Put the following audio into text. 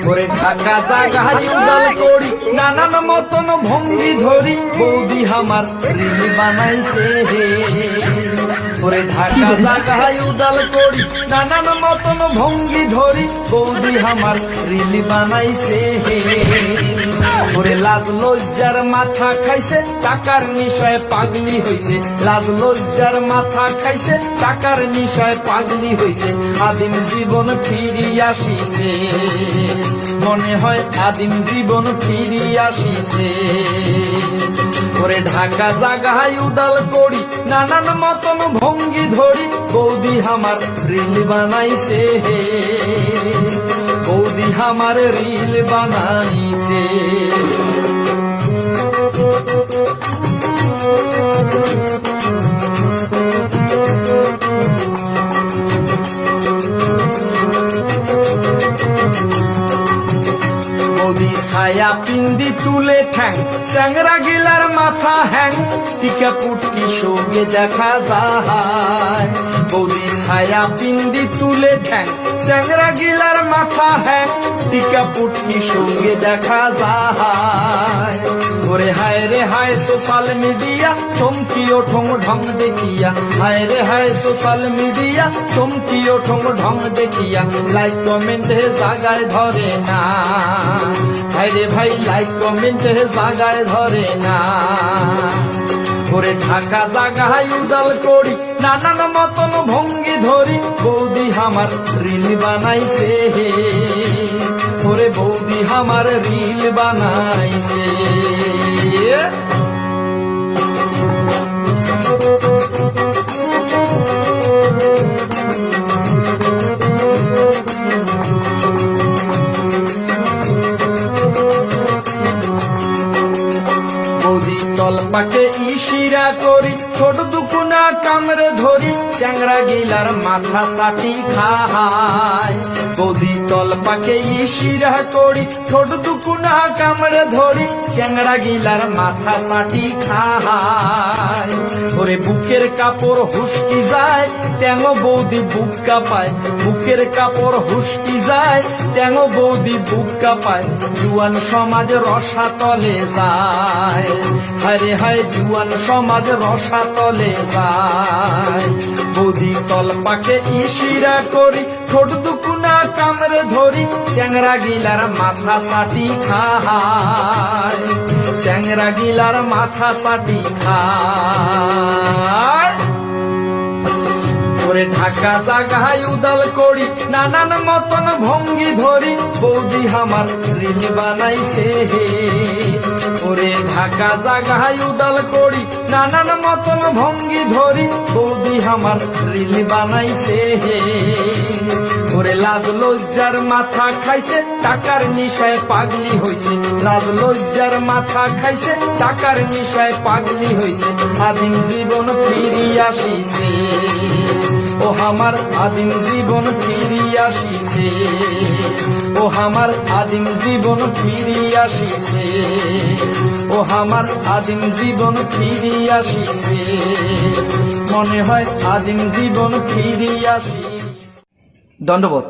ওরে ঢাকা জাগায় উদাল করি নানান মতন ভঙ্গি ধরি বৌদি আমার রিল বানাইছে হে। ওরে ঢাকা জাগায় উদাল করি নানান মতন ভঙ্গি ধরি বৌদি আমার রিল বানাইছে হে। ওরে লাজ লজ্জার মাথা খাইছে টাকার নিশায় পাগলি হইছে, লাজ লজ্জার মাথা খাইছে টাকার নিশায় পাগলি হইছে। আদিম জীবন ফিরি আসিছে, মনে হয় আদিম জীবন ফিরি আসিছে। ওরে ঢাকা জাগায় উদাল করি নানান মতন ভঙ্গি ধরি বৌদি আমার রিল বানাইছে হে। বৌদি আমার রিল বানাইছে। বৌদি ছায়া পিন্দি তুলে ঠ্যাং চ্যাংরা গিলার মাথা হ্যাং টিকা পুটকি সঙ্গে দেখা যায়। বৌদি ছায়া পিন্দি তুলে ঠ্যাং চ্যাংরা গিলার মাথা হ্যাং টিকা পুটকি সঙ্গে দেখা যায়। ওরে হায় রে হায় সোশ্যাল মিডিয়া চমকি ওঠং ঢং দেখিয়া, হায় রে হায় সোশ্যাল মিডিয়া চমকি ওঠং ঢং দেখিয়া। লাইক কমেন্টে জাগায় ধরে না, হায় রে ভাই লাইক কমেন্টে জাগায় ধরে না। ওরে ঢাকা জাগায় উদাল করি নানান মতন ভঙ্গি ধরি বৌদি আমার রিল বানাইছে হে। ওরে বৌদি আমার রিল বানাইছে। বৌদি তলপাকে ইশিরা করি ছোট দুকুনা কামড়ে ধরি চ্যাংরা গিলার মাথা চাটি খায়। বৌদি তলপাকে ইশিরা করি ছোট দুকুনা কামড়ে ধরি চ্যাংরা গিলার মাথা চাটি খায়। ওরে বুকের কাপড় হুসকি যায় ট্যাঙ বৌদি বুক কাঁপায়, বুকের কাপড় হুসকি যায় ট্যাঙ বৌদি বুক কাঁপায়। জুয়ান সমাজ রসাতলে যায়, হায় হায় জুয়ান সমাজ রসাতলে যায়। বৌদি তলপাকে ইশিরা করি ছোট দুকুনা কামড়ে ধরি চ্যাংরা গিলার মাথা চাটি খায়, চ্যাংরা গিলার মাথা চাটি খায়। ওরে ঢাকা জাগায় উদাল করি নানান মতন ভঙ্গি ধরি বৌদি আমার রিল বানাইছে হে। ওরে ঢাকা জাগায় উদাল করি নানান মতন ভঙ্গি ধরি বৌদি আমার রিল বানাইছে হে। ওরে লাজ লজ্জার মাথা খাইছে টাকার নিশায় পাগলি হইছে, লাজ লজ্জার মাথা খাইছে টাকার নিশায় পাগলি হইছে। আদিম জীবন ফিরি আসিছে, ও আমার আদিম জীবন ফিরি আসিছে। ও আমার আদিম জীবন ফিরি আসিছে, ও আমার আদিম জীবন ফিরি আসিছে। মনে হয় আদিম জীবন ফিরি আসিছে। দণ্ডবোধ।